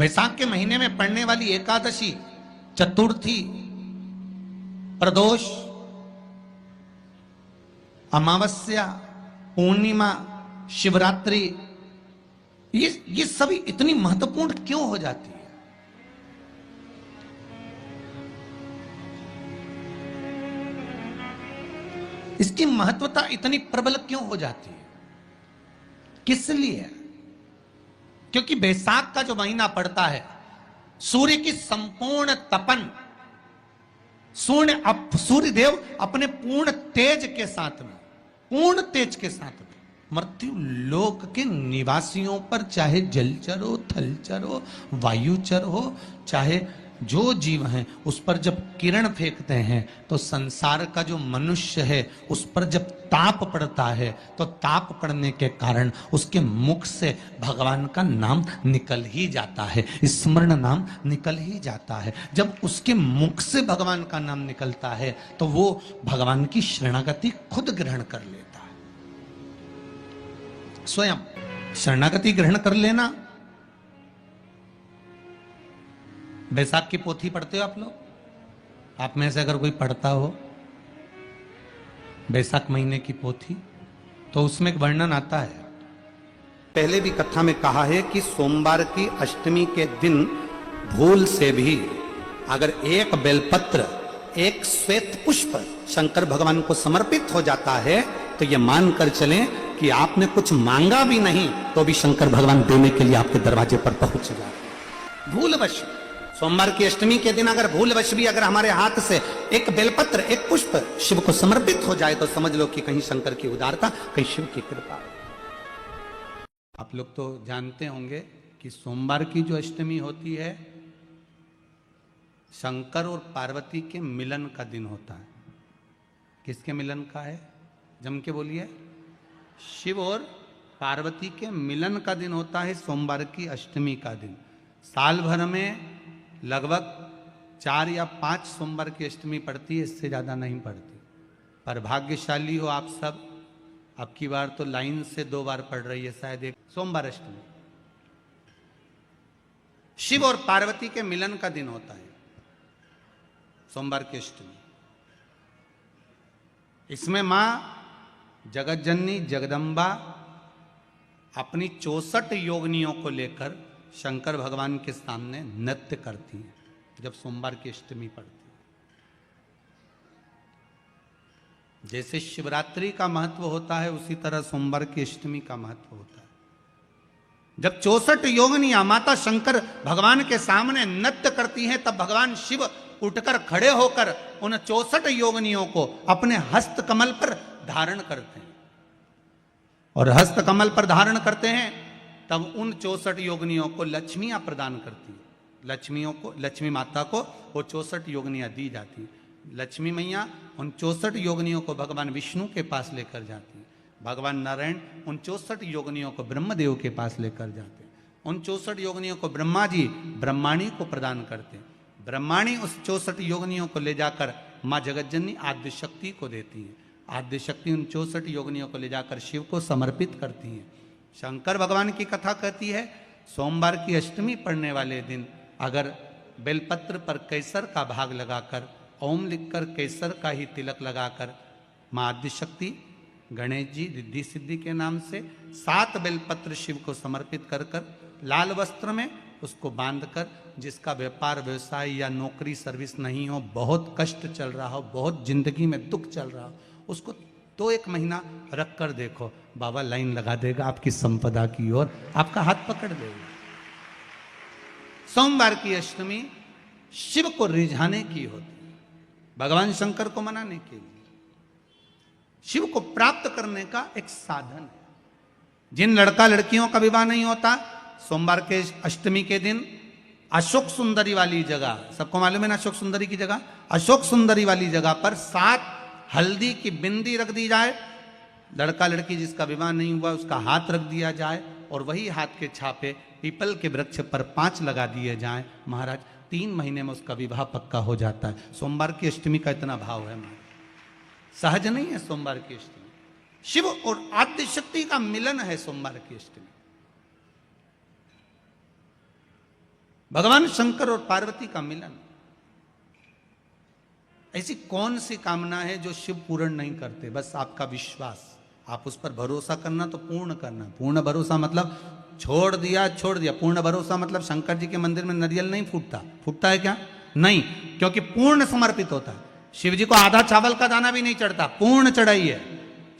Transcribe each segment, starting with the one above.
वैशाख के महीने में पड़ने वाली एकादशी, चतुर्थी, प्रदोष, अमावस्या, पूर्णिमा, शिवरात्रि, ये सभी इतनी महत्वपूर्ण क्यों हो जाती है? इसकी महत्वता इतनी प्रबल क्यों हो जाती है? किस लिए? क्योंकि बैसाख का जो महीना पड़ता है, सूर्य की संपूर्ण तपन, सूर्य देव अपने पूर्ण तेज के साथ में, पूर्ण तेज के साथ में मृत्यु लोक के निवासियों पर, चाहे जलचर हो, थलचर हो, वायुचर हो, चाहे जो जीव हैं, उस पर जब किरण फेंकते हैं तो संसार का जो मनुष्य है उस पर जब ताप पड़ता है तो ताप पड़ने के कारण उसके मुख से भगवान का नाम निकल ही जाता है, स्मरण नाम निकल ही जाता है। जब उसके मुख से भगवान का नाम निकलता है तो वो भगवान की शरणागति खुद ग्रहण कर लेता है। स्वयं शरणागति ग्रहण कर लेना। बैसाख की पोथी पढ़ते हो आप लोग? आप में से अगर कोई पढ़ता हो बैसाख महीने की पोथी, तो उसमें एक वर्णन आता है। पहले भी कथा में कहा है कि सोमवार की अष्टमी के दिन भूल से भी अगर एक बेलपत्र, एक श्वेत पुष्प शंकर भगवान को समर्पित हो जाता है तो ये मानकर चलें कि आपने कुछ मांगा भी नहीं तो भी शंकर भगवान देने के लिए आपके दरवाजे पर पहुंच जाते। भूलवश सोमवार की अष्टमी के दिन अगर भूलवश भी अगर हमारे हाथ से एक बेलपत्र, एक पुष्प शिव को समर्पित हो जाए तो समझ लो कि कहीं शंकर की उदारता, कहीं शिव की कृपा। आप लोग तो जानते होंगे कि सोमवार की जो अष्टमी होती है शंकर और पार्वती के मिलन का दिन होता है। किसके मिलन का है? जम के बोलिए। शिव और पार्वती के मिलन का दिन होता है सोमवार की अष्टमी का दिन। साल भर में लगभग 4 या 5 सोमवार की अष्टमी पड़ती है, इससे ज्यादा नहीं पड़ती। पर भाग्यशाली हो आप सब, अब की बार तो लाइन से 2 बार पड़ रही है शायद एक सोमवार अष्टमी। शिव और पार्वती के मिलन का दिन होता है सोमवार की अष्टमी। इसमें मां जगत जननी जगदम्बा अपनी 64 योगिनियों को लेकर शंकर भगवान के सामने नृत्य करती हैं जब सोमवार की अष्टमी पड़ती है। जैसे शिवरात्रि का महत्व होता है उसी तरह सोमवार की अष्टमी का महत्व होता है। जब 64 योगिनियां माता शंकर भगवान के सामने नृत्य करती हैं तब भगवान शिव उठकर खड़े होकर उन 64 योगिनियों को अपने हस्त कमल पर धारण करते हैं। और हस्त कमल पर धारण करते हैं तब उन 64 योगिनियों को लक्ष्मियां प्रदान करती है। लक्ष्मियों को, लक्ष्मी माता को वो 64 योगिनियां दी जाती है। लक्ष्मी मैया उन 64 योगिनियों को भगवान विष्णु के पास लेकर जाती है। भगवान नारायण उन 64 योगिनियों को ब्रह्मदेव के पास लेकर जाते हैं। उन 64 योगिनियों को ब्रह्मा जी ब्रह्माणी को प्रदान करते हैं। ब्रह्माणी उस 64 योगिनियों को ले जाकर माँ जगतजननी आद्य शक्ति को देती है। आद्य शक्ति उन 64 योगिनियों को ले जाकर शिव को समर्पित करती है। शंकर भगवान की कथा कहती है सोमवार की अष्टमी पड़ने वाले दिन अगर बेलपत्र पर केसर का भाग लगाकर, ओम लिखकर केसर का ही तिलक लगाकर मां आद्य शक्ति गणेश जी रिद्धि सिद्धि के नाम से 7 बेलपत्र शिव को समर्पित कर कर लाल वस्त्र में उसको बांधकर, जिसका व्यापार व्यवसाय या नौकरी सर्विस नहीं हो, बहुत कष्ट चल रहा हो, बहुत जिंदगी में दुख चल रहा हो, उसको 1 महीना रख कर देखो, बाबा लाइन लगा देगा आपकी संपदा की ओर, आपका हाथ पकड़ देगा। सोमवार की अष्टमी शिव को रिझाने की होती है, भगवान शंकर को मनाने के लिए, शिव को प्राप्त करने का एक साधन है। जिन लड़का लड़कियों का विवाह नहीं होता सोमवार के अष्टमी के दिन अशोक सुंदरी वाली जगह, सबको मालूम है ना अशोक सुंदरी की जगह, अशोक सुंदरी वाली जगह पर 7 हल्दी की बिंदी रख दी जाए। लड़का लड़की जिसका विवाह नहीं हुआ उसका हाथ रख दिया जाए और वही हाथ के छापे पीपल के वृक्ष पर 5 लगा दिए जाएं। महाराज 3 महीने में उसका विवाह पक्का हो जाता है। सोमवार की अष्टमी का इतना भाव है महाराज, सहज नहीं है सोमवार की अष्टमी। शिव और आद्य शक्ति का मिलन है सोमवार की अष्टमी। भगवान शंकर और पार्वती का मिलन। ऐसी कौन सी कामना है जो शिव पूर्ण नहीं करते? बस आपका विश्वास, आप उस पर भरोसा करना तो पूर्ण करना। पूर्ण भरोसा मतलब छोड़ दिया छोड़ दिया। पूर्ण भरोसा मतलब शंकर जी के मंदिर में नारियल नहीं फूटता, फूटता है क्या? नहीं, क्योंकि पूर्ण समर्पित होता है। शिव जी को आधा चावल का दाना भी नहीं चढ़ता, पूर्ण चढ़ाई है।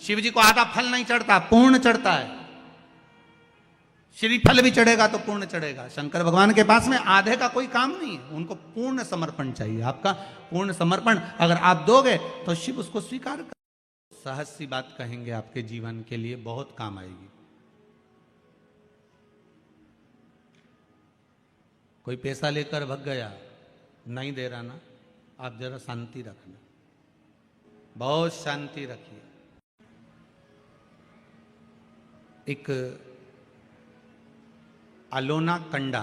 शिव जी को आधा फल नहीं चढ़ता, पूर्ण चढ़ता है। श्रीफल भी चढ़ेगा तो पूर्ण चढ़ेगा। शंकर भगवान के पास में आधे का कोई काम नहीं है, उनको पूर्ण समर्पण चाहिए। आपका पूर्ण समर्पण अगर आप दोगे तो शिव उसको स्वीकार कर। सहज सी बात कहेंगे, आपके जीवन के लिए बहुत काम आएगी। कोई पैसा लेकर भग गया, नहीं दे रहा ना, आप जरा शांति रखना, बहुत शांति रखिए। एक अलोना कंडा,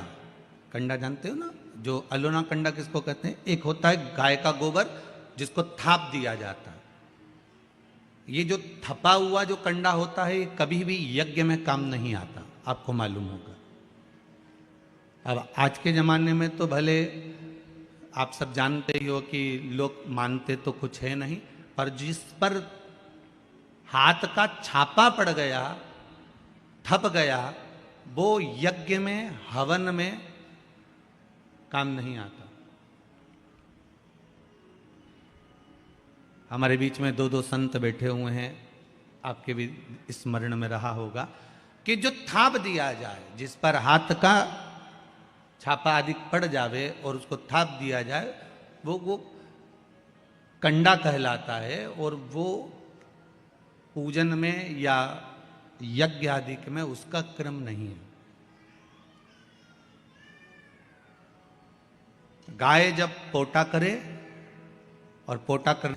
कंडा जानते हो ना, जो अलोना कंडा किसको कहते हैं? एक होता है गाय का गोबर जिसको थाप दिया जाता है। ये जो थपा हुआ जो कंडा होता है, ये कभी भी यज्ञ में काम नहीं आता, आपको मालूम होगा। अब आज के जमाने में तो भले आप सब जानते ही हो कि लोग मानते तो कुछ है नहीं, पर जिस पर हाथ का छापा पड़ गया, थप गया, वो यज्ञ में हवन में काम नहीं आता। हमारे बीच में दो संत बैठे हुए हैं, आपके भी स्मरण में रहा होगा कि जो थाप दिया जाए, जिस पर हाथ का छापा अधिक पड़ जावे और उसको थाप दिया जाए, वो कंडा कहलाता है। और वो पूजन में या यज्ञ आदि में उसका क्रम नहीं है। गाय जब पोटा करे और पोटा कर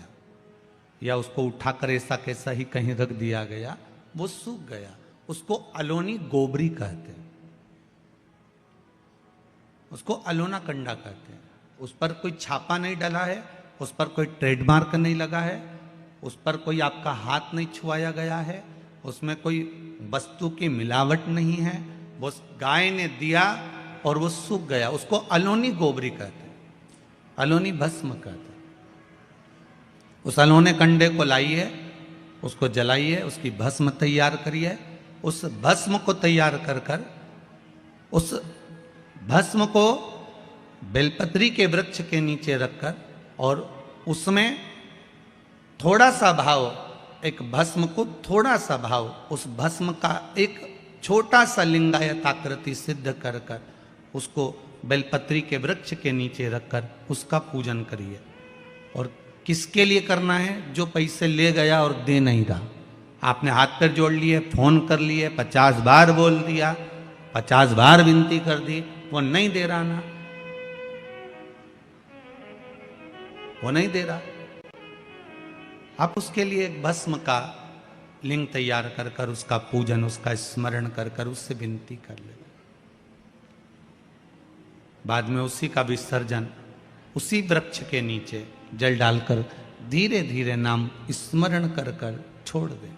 या उसको उठाकर ऐसा कैसा ही कहीं रख दिया गया, वो सूख गया, उसको अलोनी गोबरी कहते हैं, उसको अलोना कंडा कहते हैं। उस पर कोई छापा नहीं डला है, उस पर कोई ट्रेडमार्क नहीं लगा है, उस पर कोई आपका हाथ नहीं छुआया गया है, उसमें कोई वस्तु की मिलावट नहीं है। वो गाय ने दिया और वो सूख गया, उसको अलोनी गोबरी कहते हैं, अलोनी भस्म कहते हैं। उस अलोने कंडे को लाइए, उसको जलाइए, उसकी भस्म तैयार करिए। उस भस्म को तैयार कर कर उस भस्म को बेलपत्री के वृक्ष के नीचे रखकर और उसमें थोड़ा सा भाव, एक भस्म को थोड़ा सा भाव, उस भस्म का एक छोटा सा लिंगायत आकृति सिद्ध कर कर उसको बेलपत्री के वृक्ष के नीचे रखकर उसका पूजन करिए। और किसके लिए करना है? जो पैसे ले गया और दे नहीं रहा। आपने हाथ पैर जोड़ लिए, फोन कर लिए, 50 बार बोल दिया, 50 बार विनती कर दी, वो नहीं दे रहा ना, वो नहीं दे रहा। आप उसके लिए एक भस्म का लिंग तैयार कर कर उसका पूजन, उसका स्मरण कर कर उससे विनती कर ले। बाद में उसी का विसर्जन उसी वृक्ष के नीचे जल डालकर धीरे धीरे नाम स्मरण कर कर छोड़ दे।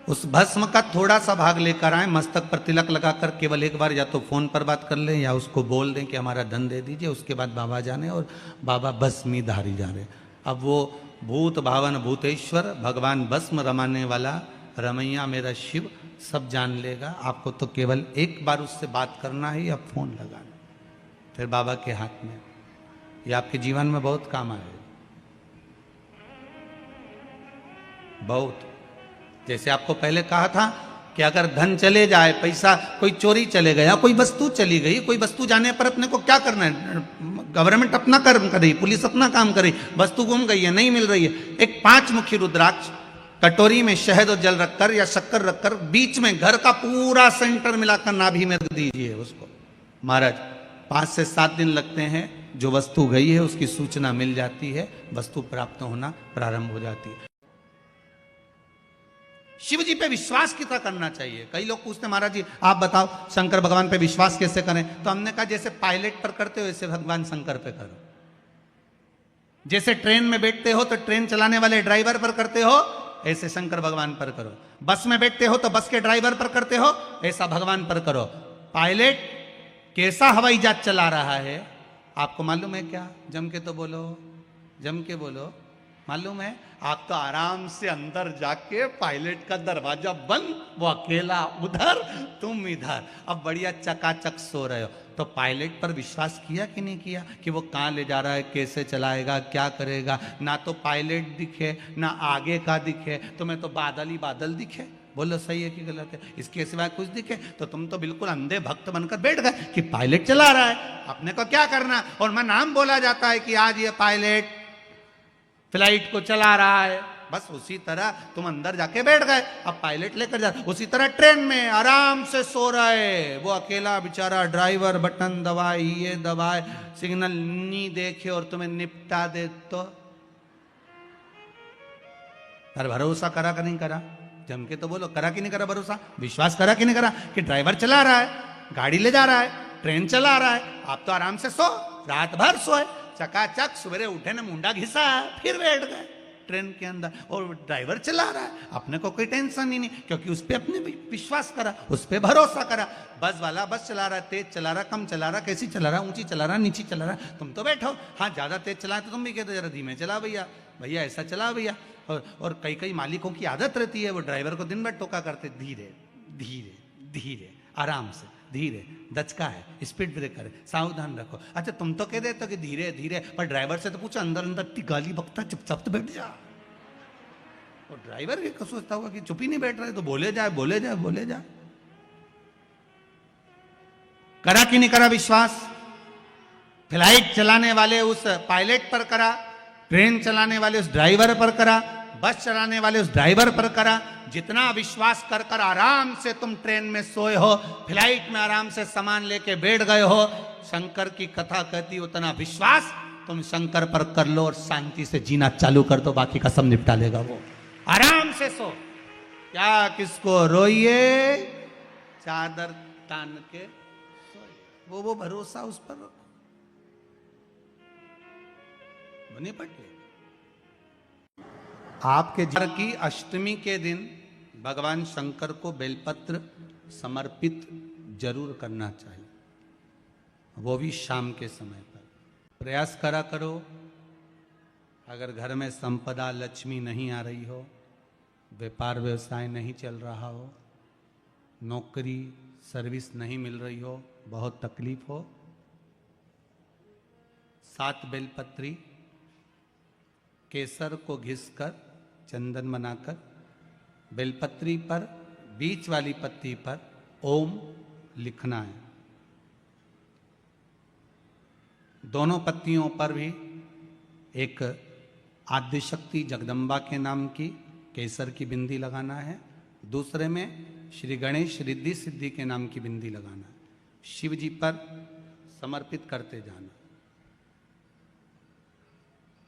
उस भस्म का थोड़ा सा भाग लेकर आए, मस्तक पर तिलक लगाकर केवल एक बार या तो फोन पर बात कर लें या उसको बोल दें कि हमारा धन दे दीजिए। उसके बाद बाबा जाने और बाबा भस्मी धारी जा रहे। अब वो भूत भावन भूतेश्वर भगवान भस्म रमाने वाला रमैया मेरा शिव सब जान लेगा। आपको तो केवल एक बार उससे बात करना है या फोन लगाना, फिर बाबा के हाथ में। ये आपके जीवन में बहुत काम आएगा, बहुत। जैसे आपको पहले कहा था कि अगर धन चले जाए, पैसा कोई चोरी चले गया, कोई वस्तु चली गई, कोई वस्तु जाने पर अपने को क्या करना है? गवर्नमेंट अपना कर्म कर रही, पुलिस अपना काम कर रही, वस्तु गुम गई है, नहीं मिल रही है, एक 5 मुखी रुद्राक्ष कटोरी में शहद और जल रखकर या शक्कर रखकर बीच में घर का पूरा सेंटर मिलाकर नाभि में रख दीजिए उसको। महाराज 5 से 7 दिन लगते हैं, जो वस्तु गई है उसकी सूचना मिल जाती है, वस्तु प्राप्त होना प्रारंभ हो जाती है। शिव जी पे विश्वास कितना करना चाहिए? कई लोग पूछते हैं महाराज जी आप बताओ शंकर भगवान पे विश्वास कैसे करें? तो हमने कहा जैसे पायलट पर करते हो वैसे भगवान शंकर पे करो। जैसे ट्रेन में बैठते हो तो ट्रेन चलाने वाले ड्राइवर पर करते हो, ऐसे शंकर भगवान पर करो। बस में बैठते हो तो बस के ड्राइवर पर करते हो, ऐसा भगवान पर करो। पायलट कैसा हवाई जहाज चला रहा है आपको मालूम है क्या? जम के तो बोलो, जम के बोलो। मालूम है? आप तो आराम से अंदर जाके पायलट का दरवाजा बंद, वो अकेला उधर, तुम इधर, अब बढ़िया चकाचक सो रहे हो। तो पायलट पर विश्वास किया कि नहीं किया कि वो कहाँ ले जा रहा है, कैसे चलाएगा, क्या करेगा? ना तो पायलट दिखे, ना आगे का दिखे, तुम्हें तो बादल ही बादल दिखे। बोलो सही है कि गलत है? इसके सिवाय कुछ दिखे तो तुम तो बिल्कुल अंधे भक्त बनकर बैठ गए कि पायलट चला रहा है, अपने को क्या करना। और मैं नाम बोला जाता है कि आज ये पायलट फ्लाइट को चला रहा है, बस उसी तरह तुम अंदर जाके बैठ गए, अब पायलट लेकर जा। उसी तरह ट्रेन में आराम से सो रहा है वो अकेला बेचारा ड्राइवर, बटन दबाए, ये दबाए, सिग्नल नहीं देखे और तुम्हें निपटा दे तो पर भरोसा करा कि नहीं करा? जम के तो बोलो, करा कि नहीं करा भरोसा? विश्वास करा कि नहीं करा कि ड्राइवर चला रहा है, गाड़ी ले जा रहा है, ट्रेन चला रहा है, आप तो आराम से सो, रात भर सोए, चकाचक सवेरे उठे ना मुंडा घिसा, फिर बैठ गए ट्रेन के अंदर और ड्राइवर चला रहा है, अपने को कोई टेंशन ही नहीं, क्योंकि उस पर अपने विश्वास करा, उस पर भरोसा करा। बस वाला बस चला रहा है, तेज चला रहा, कम चला रहा, कैसी चला रहा, ऊंची चला रहा, नीची चला रहा, तुम तो बैठो। हाँ ज्यादा तेज चला तो तुम भी कहते जरा धीमे चला भैया, भैया ऐसा चला भैया। और कई कई मालिकों की आदत रहती है, वो ड्राइवर को दिन भर टोका करते, धीरे धीरे धीरे, आराम से, धीरे, दचका है, स्पीड ब्रेकर है, सावधान रखो। अच्छा तुम तो कह देते हो कि धीरे धीरे, पर ड्राइवर से तो पूछो, अंदर अंदर इतनी गाली बकता, चुपचाप तो बैठ जा। और ड्राइवर भी सोचता होगा कि चुप ही नहीं बैठ रहे, तो बोले जाए बोले जाए बोले जाए। करा कि नहीं करा विश्वास? फ्लाइट चलाने वाले उस पायलट पर करा, ट्रेन चलाने वाले उस ड्राइवर पर करा, बस चलाने वाले उस ड्राइवर पर करा। जितना विश्वास कर कर आराम से तुम ट्रेन में सोए हो, फ्लाइट में आराम से सामान लेके बैठ गए हो, शंकर की कथा कहती उतना विश्वास तुम शंकर पर कर लो और शांति से जीना चालू कर दो, बाकी का सब निपटा लेगा वो। आराम से सो, क्या किसको रोइए, चादर तान के सोइए, वो भरोसा उस पर रखो, बने पटे। आपके घर की अष्टमी के दिन भगवान शंकर को बेलपत्र समर्पित जरूर करना चाहिए, वो भी शाम के समय पर। प्रयास करा करो, अगर घर में संपदा लक्ष्मी नहीं आ रही हो, व्यापार व्यवसाय नहीं चल रहा हो, नौकरी सर्विस नहीं मिल रही हो, बहुत तकलीफ हो, 7 बेलपत्री केसर को घिसकर चंदन बनाकर बेलपत्री पर बीच वाली पत्ती पर ओम लिखना है। दोनों पत्तियों पर भी एक आद्यशक्ति जगदम्बा के नाम की केसर की बिंदी लगाना है, दूसरे में श्री गणेश रिद्धि सिद्धि के नाम की बिंदी लगाना है। शिव जी पर समर्पित करते जाना,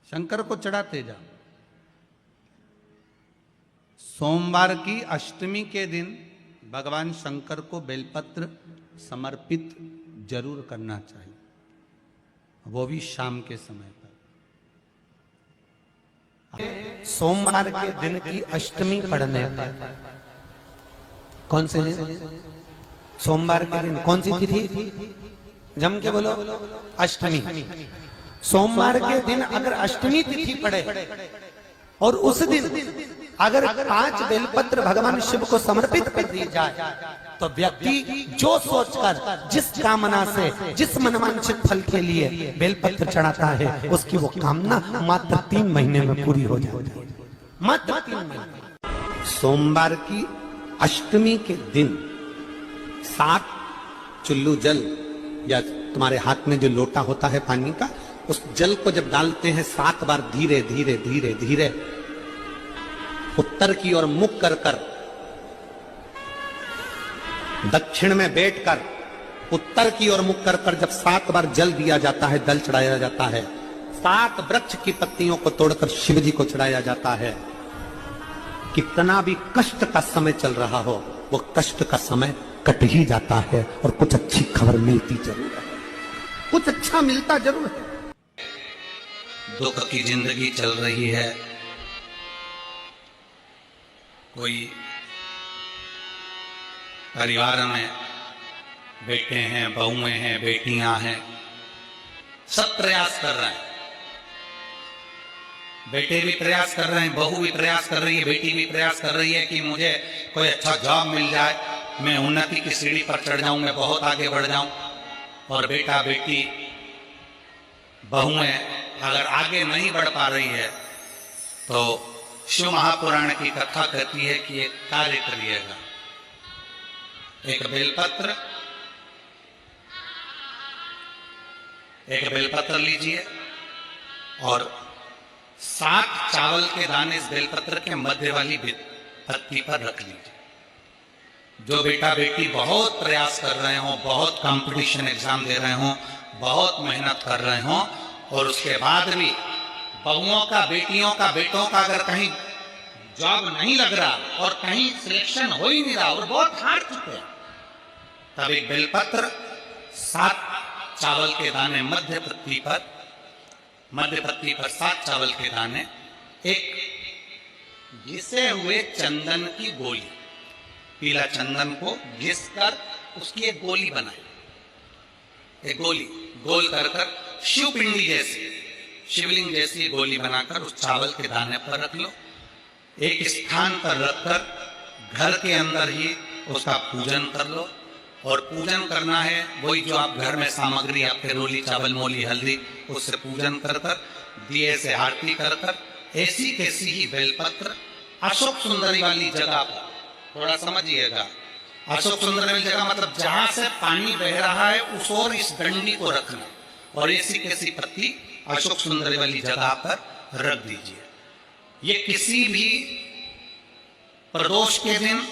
शंकर को चढ़ाते जाओ। सोमवार की अष्टमी के दिन भगवान शंकर को बेलपत्र समर्पित जरूर करना चाहिए, वो भी शाम के समय पर। सोमवार के दिन की अष्टमी पढ़ने पर, कौन से दिन? सोमवार के दिन कौन सी तिथि? जम के बोलो, अष्टमी। सोमवार के दिन अगर अष्टमी तिथि पड़े और उस दिन अगर 5 बेलपत्र भगवान शिव को समर्पित कर दी जाए, तो व्यक्ति जो सोचकर, जिस कामना से, जिस मनवांछित फल के लिए बेलपत्र चढ़ाता है, उसकी वो कामना मात्र 3 महीने में पूरी हो जाती है, मात्र 3 महीने। सोमवार की अष्टमी के दिन 7 चुल्लू जल, या तुम्हारे हाथ में जो लोटा होता है पानी का, उस जल को जब डालते हैं 7 बार धीरे धीरे धीरे धीरे उत्तर की ओर मुख कर कर, दक्षिण में बैठकर उत्तर की ओर मुख कर कर जब 7 बार जल दिया जाता है, जल चढ़ाया जाता है, 7 वृक्ष की पत्तियों को तोड़कर शिव जी को चढ़ाया जाता है। कितना भी कष्ट का समय चल रहा हो, वो कष्ट का समय कट ही जाता है और कुछ अच्छी खबर मिलती जरूर है, कुछ अच्छा मिलता जरूर है। दुख की जिंदगी चल रही है, कोई परिवार में बेटे हैं, बहुएं हैं, बेटियां हैं, सब प्रयास कर रहे हैं। बेटे भी प्रयास कर रहे हैं, बहू भी प्रयास कर रही है, बेटी भी प्रयास कर रही है कि मुझे कोई अच्छा जॉब मिल जाए, मैं उन्नति की सीढ़ी पर चढ़ जाऊं, मैं बहुत आगे बढ़ जाऊं। और बेटा बेटी बहुएं अगर आगे नहीं बढ़ पा रही है तो शिव महापुराण की कथा कहती है कि एक कार्य करिएगा। एक बेलपत्र लीजिए और 7 चावल के दाने इस बेलपत्र के मध्य वाली पत्ती पर रख लीजिए। जो बेटा बेटी बहुत प्रयास कर रहे हो, बहुत कंपटीशन एग्जाम दे रहे हो, बहुत मेहनत कर रहे हो और उसके बाद भी बहुओं का, बेटियों का, बेटों का अगर कहीं जॉब नहीं लग रहा और कहीं सिलेक्शन हो ही नहीं रहा और बहुत हार चुके हैं, तब एक बेलपत्र 7 चावल के दाने मध्य पत्ती पर 7 चावल के दाने, एक घिसे हुए चंदन की गोली, पीला चंदन को घिस कर उसकी एक गोली बनाई। एक गोली गोल कर शिवपिंडी जैसी, शिवलिंग जैसी गोली बनाकर उस चावल के दाने पर रख लो। एक स्थान पर रखकर घर के अंदर ही उसका पूजन कर लो। और पूजन करना है वही जो आप घर में सामग्री, आपके रोली, चावल, मोली, हल्दी, उससे पूजन कर दिए से आरती कर ऐसी कैसी ही बेलपत्र अशोक सुंदरी वाली जगह पर, थोड़ा समझिएगा, अशोक सुंदरी वाली जगह मतलब जहां से पानी बह रहा है उस ओर इस डंडी को रखना और ऐसी कैसी पत्ती अशोक सुंदरी वाली जगह पर रख दीजिए। ये किसी भी प्रदोष के दिन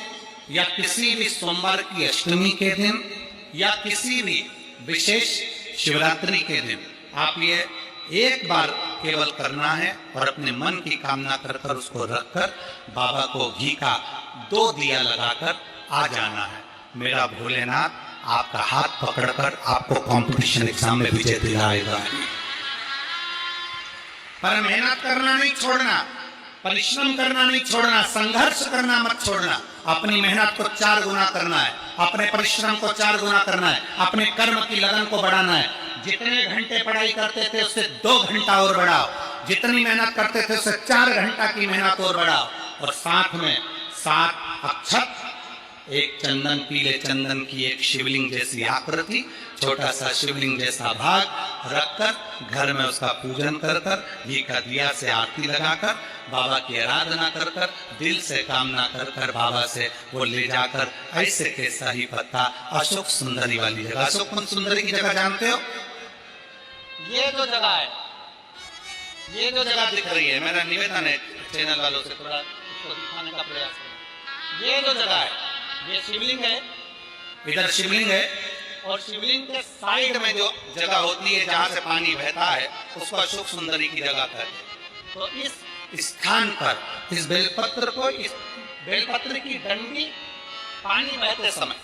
या किसी भी सोमवार की अष्टमी के दिन या किसी भी विशेष शिवरात्रि के दिन आप ये एक बार केवल करना है और अपने मन की कामना कर उसको रखकर बाबा को घी का 2 दिया लगाकर आ जाना है। मेरा भोलेनाथ आपका हाथ पकड़कर आपको कंपटीशन एग्जाम में विजय दिलाएगा। पर मेहनत करना नहीं छोड़ना, परिश्रम करना नहीं छोड़ना, संघर्ष करना मत छोड़ना। अपनी मेहनत को 4 गुना करना है, अपने परिश्रम को 4 गुना करना है, अपने कर्म की लगन को बढ़ाना है। जितने घंटे पढ़ाई करते थे उससे 2 घंटा और बढ़ाओ, जितनी मेहनत करते थे उससे 4 घंटा की मेहनत और बढ़ाओ। और साथ में 7 अक्षत, एक चंदन, पीले चंदन की एक शिवलिंग जैसी आकृति, छोटा सा शिवलिंग जैसा भाग रखकर घर में उसका पूजन कर घी का दिया से आरती लगाकर बाबा की आराधना कर दिल से कामना कर बाबा से वो ले जाकर ऐसे कैसा ही पत्ता अशोक सुंदरी वाली जगह, अशोक सुंदरी की जगह जानते हो? ये जो जगह है, ये जो जगह दिख रही है, मेरा निवेदन है चैनल वालों से थोड़ा इसको दिखाने का प्रयास करें। ये जो जगह है, ये शिवलिंग है, इधर शिवलिंग है और शिवलिंग के साइड में जो जगह होती है जहां से पानी बहता है उसको अशोक सुंदरी की जगह कहते हैं। तो इस स्थान पर इस बेलपत्र को, इस बेलपत्र की डंडी पानी बहते समय,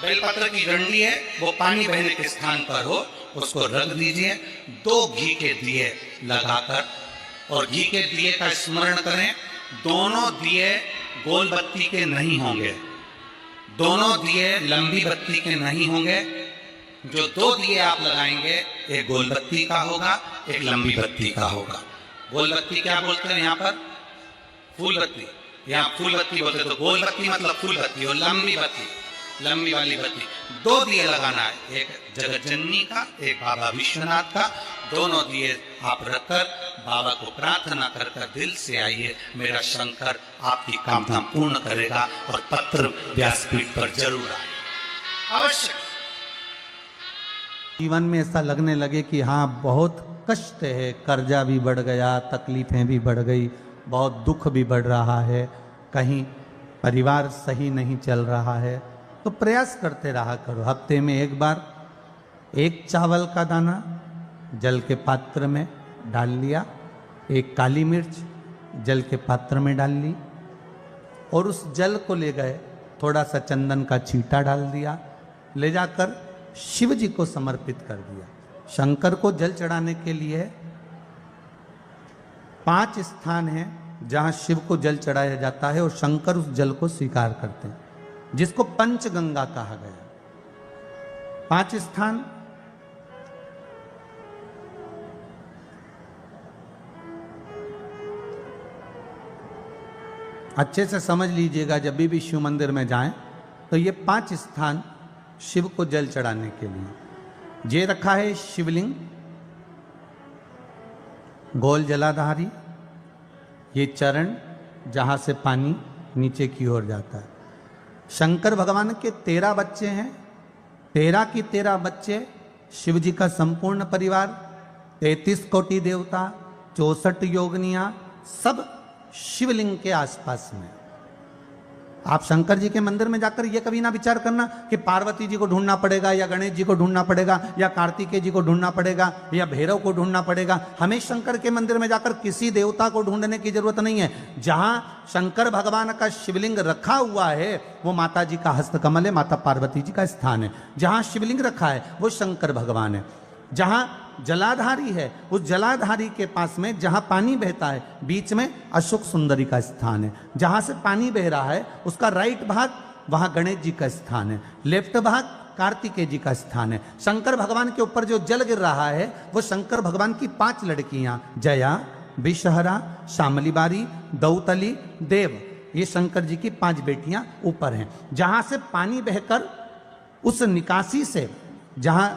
बेलपत्र की डंडी है वो पानी बहने के स्थान पर हो, उसको रख दीजिए। 2 घी के दिए लगाकर और घी के दिए का स्मरण करें। दोनों दिए गोल बत्ती के नहीं होंगे, दोनों दिए लंबी बत्ती के नहीं होंगे। जो 2 दिए आप लगाएंगे, एक गोल बत्ती का होगा, एक लंबी बत्ती का होगा। गोल बत्ती क्या बोलते हैं यहाँ पर? फूल बत्ती। यहाँ फूल बत्ती बोलते तो गोल बत्ती मतलब फूल बत्ती, और लंबी बत्ती, लंबी वाली बत्ती। 2 दिए लगाना है, एक जगत जननी का, एक बाबा विश्वनाथ का। दोनों दिए आप रखकर बाबा को प्रार्थना कर दिल से आइए, मेरा शंकर आपकी कामना पूर्ण करेगा और पत्र व्यासपीठ पर जरूर आए, अवश्य। जीवन में ऐसा लगने लगे कि हाँ बहुत कष्ट है, कर्जा भी बढ़ गया, तकलीफें भी बढ़ गई, बहुत दुख भी बढ़ रहा है, कहीं परिवार सही नहीं चल रहा है, तो प्रयास करते रहा करो। हफ्ते में एक बार 1 चावल का दाना जल के पात्र में डाल लिया, 1 काली मिर्च जल के पात्र में डाल ली और उस जल को ले गए, थोड़ा सा चंदन का छींटा डाल दिया, ले जाकर शिव जी को समर्पित कर दिया। शंकर को जल चढ़ाने के लिए 5 स्थान हैं जहां शिव को जल चढ़ाया जाता है और शंकर उस जल को स्वीकार करते हैं, जिसको पंचगंगा कहा गया। 5 स्थान अच्छे से समझ लीजिएगा, जब भी शिव मंदिर में जाएं तो ये 5 स्थान शिव को जल चढ़ाने के लिए ये रखा है। शिवलिंग, गोल जलाधारी, ये चरण जहां से पानी नीचे की ओर जाता है। शंकर भगवान के 13 बच्चे हैं, 13 की 13 बच्चे, शिव जी का संपूर्ण परिवार, 33 कोटि देवता, 64 योगनियां, सब शिवलिंग के आसपास में। आप शंकर जी के मंदिर में जाकर यह कभी ना विचार करना कि पार्वती जी को ढूंढना पड़ेगा या गणेश जी को ढूंढना पड़ेगा या कार्तिकेय जी को ढूंढना पड़ेगा या भैरव को ढूंढना पड़ेगा। हमें शंकर के मंदिर में जाकर किसी देवता को ढूंढने की जरूरत नहीं है। जहां शंकर भगवान का शिवलिंग रखा हुआ है वो माता जी का हस्तकमल है, माता पार्वती जी का स्थान है। जहां शिवलिंग रखा है वो शंकर भगवान है। जहां जलाधारी है उस जलाधारी के पास में जहां पानी बहता है बीच में अशोक सुंदरी का स्थान है। जहां से पानी बह रहा है उसका राइट भाग वहां गणेश जी का स्थान है, लेफ्ट भाग कार्तिकेय जी का स्थान है। शंकर भगवान के ऊपर जो जल गिर रहा है वो शंकर भगवान की 5 लड़कियां जया, विषहरा, शामलीबारी, दौतली, देव, ये शंकर जी की 5 बेटियां ऊपर हैं। जहां से पानी बहकर उस निकासी से, जहां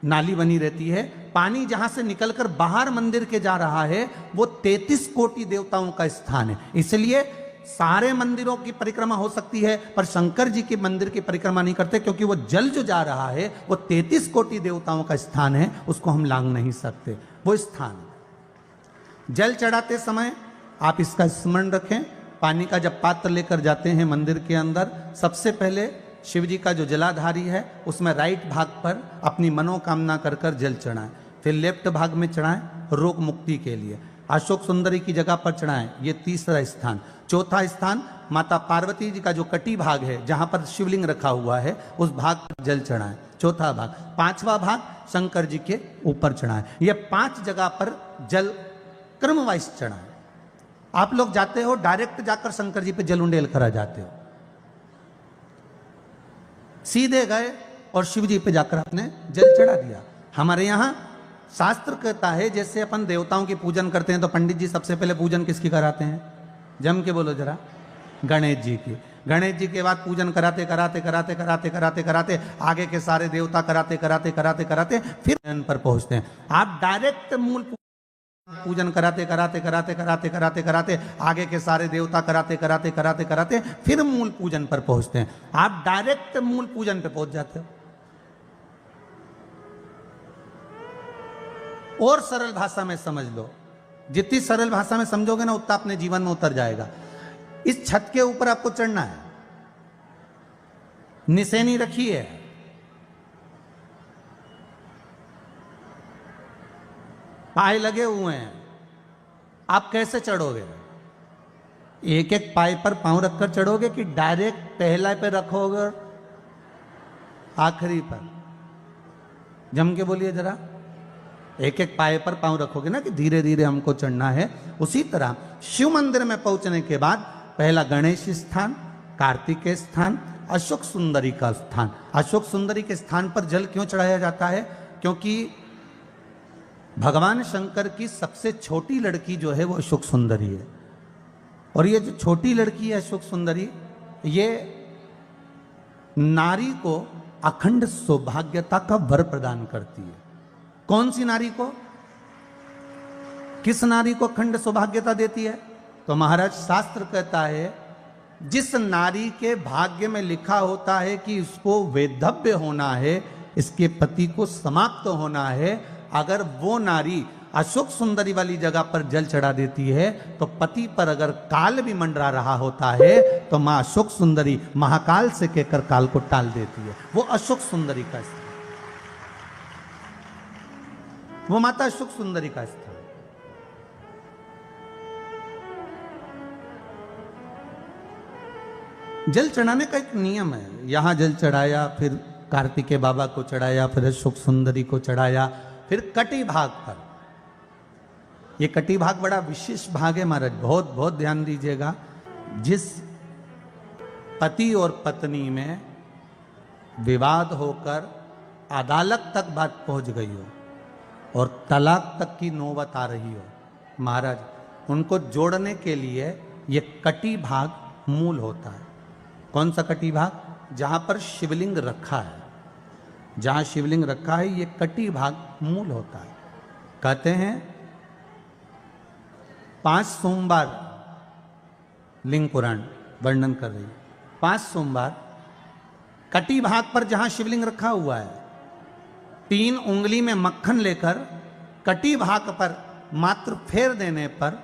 नाली बनी रहती है, पानी जहां से निकलकर बाहर मंदिर के जा रहा है वो 33 कोटि देवताओं का स्थान है। इसलिए सारे मंदिरों की परिक्रमा हो सकती है पर शंकर जी के मंदिर की परिक्रमा नहीं करते, क्योंकि वो जल जो जा रहा है वो 33 कोटि देवताओं का स्थान है, उसको हम लांग नहीं सकते। वो स्थान जल चढ़ाते समय आप इसका स्मरण रखें। पानी का जब पात्र लेकर जाते हैं मंदिर के अंदर, सबसे पहले शिव जी का जो जलाधारी है उसमें राइट भाग पर अपनी मनोकामना कर कर जल चढ़ाएं, फिर लेफ्ट भाग में चढ़ाएं रोग मुक्ति के लिए। अशोक सुंदरी की जगह पर चढ़ाएं, ये 3रा स्थान। 4था स्थान माता पार्वती जी का जो कटी भाग है जहां पर शिवलिंग रखा हुआ है उस भाग पर जल चढ़ाएं, 4था भाग। 5वां भाग शंकर जी के ऊपर चढ़ाएं। ये 5 जगह पर जल क्रम वाइज चढ़ाएं। आप लोग जाते हो डायरेक्ट जाकर शंकर जी पे जल उंडेल करा जाते हो, सीधे गए और शिव जी पे जाकर आपने जल चढ़ा दिया। हमारे यहां शास्त्र कहता है जैसे अपन देवताओं की पूजन करते हैं तो पंडित जी सबसे पहले पूजन किसकी कराते हैं? जम के बोलो जरा, गणेश जी की। गणेश जी के बाद पूजन कराते कराते कराते कराते कराते कराते आगे के सारे देवता कराते कराते कराते कराते फिर पर पहुंचते हैं। आप डायरेक्ट मूल पूजन कराते कराते कराते कराते कराते कराते आगे के सारे देवता कराते कराते कराते कराते फिर मूल पूजन पर पहुंचते हैं। आप डायरेक्ट मूल पूजन पे पहुंच जाते हो। और सरल भाषा में समझ लो, जितनी सरल भाषा में समझोगे ना उतना अपने जीवन में उतर जाएगा। इस छत के ऊपर आपको चढ़ना है, निशानी रखी है, पाए लगे हुए हैं, आप कैसे चढ़ोगे? एक एक पाए पर पांव रखकर चढ़ोगे कि डायरेक्ट पहला पे रखोगे आखिरी पर? जम के बोलिए जरा, एक एक पाए पर पांव रखोगे ना कि धीरे धीरे हमको चढ़ना है। उसी तरह शिव मंदिर में पहुंचने के बाद पहला गणेश स्थान, कार्तिकेय स्थान, अशोक सुंदरी का स्थान। अशोक सुंदरी के स्थान पर जल क्यों चढ़ाया जाता है? क्योंकि भगवान शंकर की सबसे छोटी लड़की जो है वो अशोक सुंदरी है। और ये जो छोटी लड़की है अशोक सुंदरी, ये नारी को अखंड सौभाग्यता का वर प्रदान करती है। कौन सी नारी को? किस नारी को अखंड सौभाग्यता देती है? तो महाराज शास्त्र कहता है जिस नारी के भाग्य में लिखा होता है कि उसको वैधव्य होना है, इसके पति को समाप्त होना है, अगर वो नारी अशोक सुंदरी वाली जगह पर जल चढ़ा देती है तो पति पर अगर काल भी मंडरा रहा होता है तो मां अशोक सुंदरी महाकाल से कहकर काल को टाल देती है। वो अशोक सुंदरी का स्थान, वो माता अशोक सुंदरी का स्थान। जल चढ़ाने का एक नियम है। यहां जल चढ़ाया, फिर कार्तिकेय बाबा को चढ़ाया, फिर अशोक सुंदरी को चढ़ाया, फिर कटी भाग पर। ये कटी भाग बड़ा विशेष भाग है महाराज, बहुत बहुत ध्यान दीजिएगा। जिस पति और पत्नी में विवाद होकर अदालत तक बात पहुंच गई हो और तलाक तक की नौबत आ रही हो, महाराज उनको जोड़ने के लिए ये कटी भाग मूल होता है। कौन सा कटी भाग? जहां पर शिवलिंग रखा है, जहां शिवलिंग रखा है ये कटी भाग मूल होता है। कहते हैं 5 सोमवार लिंग पुराण वर्णन कर रही है, 5 सोमवार कटी भाग पर जहां शिवलिंग रखा हुआ है, 3 उंगली में मक्खन लेकर कटी भाग पर मात्र फेर देने पर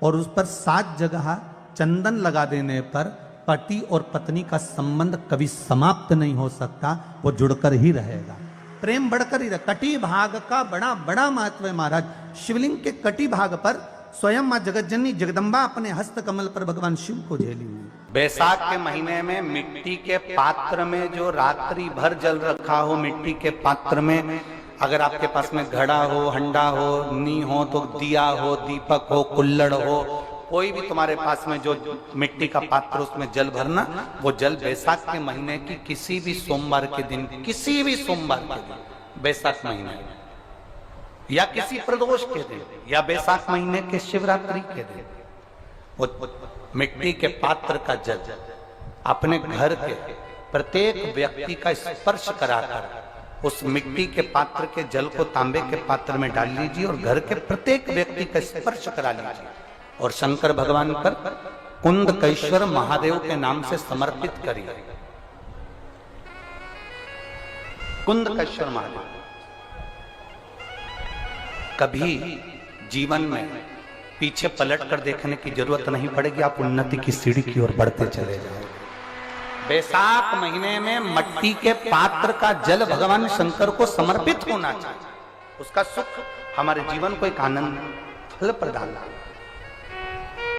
और उस पर 7 जगह चंदन लगा देने पर पति और पत्नी का संबंध कभी समाप्त नहीं हो सकता, वो जुड़कर ही रहेगा, प्रेम बढ़कर ही रहेगा। कटी भाग का बड़ा बड़ा महत्व है महाराज। शिवलिंग के कटी भाग पर स्वयं मां जगतजननी जगदम्बा अपने हस्त कमल पर भगवान शिव को झेली हुई। बैसाख के महीने में मिट्टी के पात्र में जो रात्रि भर जल रखा हो, मिट्टी के पात्र में अगर आपके पास में घड़ा हो, हंडा हो, नी हो तो दिया हो, दीपक हो, कुल्लड़ हो, कोई भी तुम्हारे पास में जो मिट्टी का पात्र उसमें जल भरना, वो जल बैसाख के महीने की किसी भी सोमवार के दिन, किसी भी सोमवार के दिन, बैसाख महीने या किसी प्रदोष के दिन या बैसाख महीने के शिवरात्रि के दिन, वो मिट्टी के पात्र का जल अपने घर के प्रत्येक व्यक्ति का स्पर्श कराकर उस मिट्टी के पात्र के जल को तांबे के पात्र में डाल लीजिए और घर के प्रत्येक व्यक्ति का स्पर्श करा लीजिए और शंकर भगवान पर कुंदकेश्वर महादेव के नाम से समर्पित करिए। कुंदकेश्वर महादेव। कभी जीवन में पीछे पलट कर देखने की जरूरत नहीं पड़ेगी, आप उन्नति की सीढ़ी की ओर बढ़ते चले जाओगे। बैसाख महीने में मिट्टी के पात्र का जल भगवान शंकर को समर्पित होना चाहिए, उसका सुख हमारे जीवन को एक आनंद फल प्रदान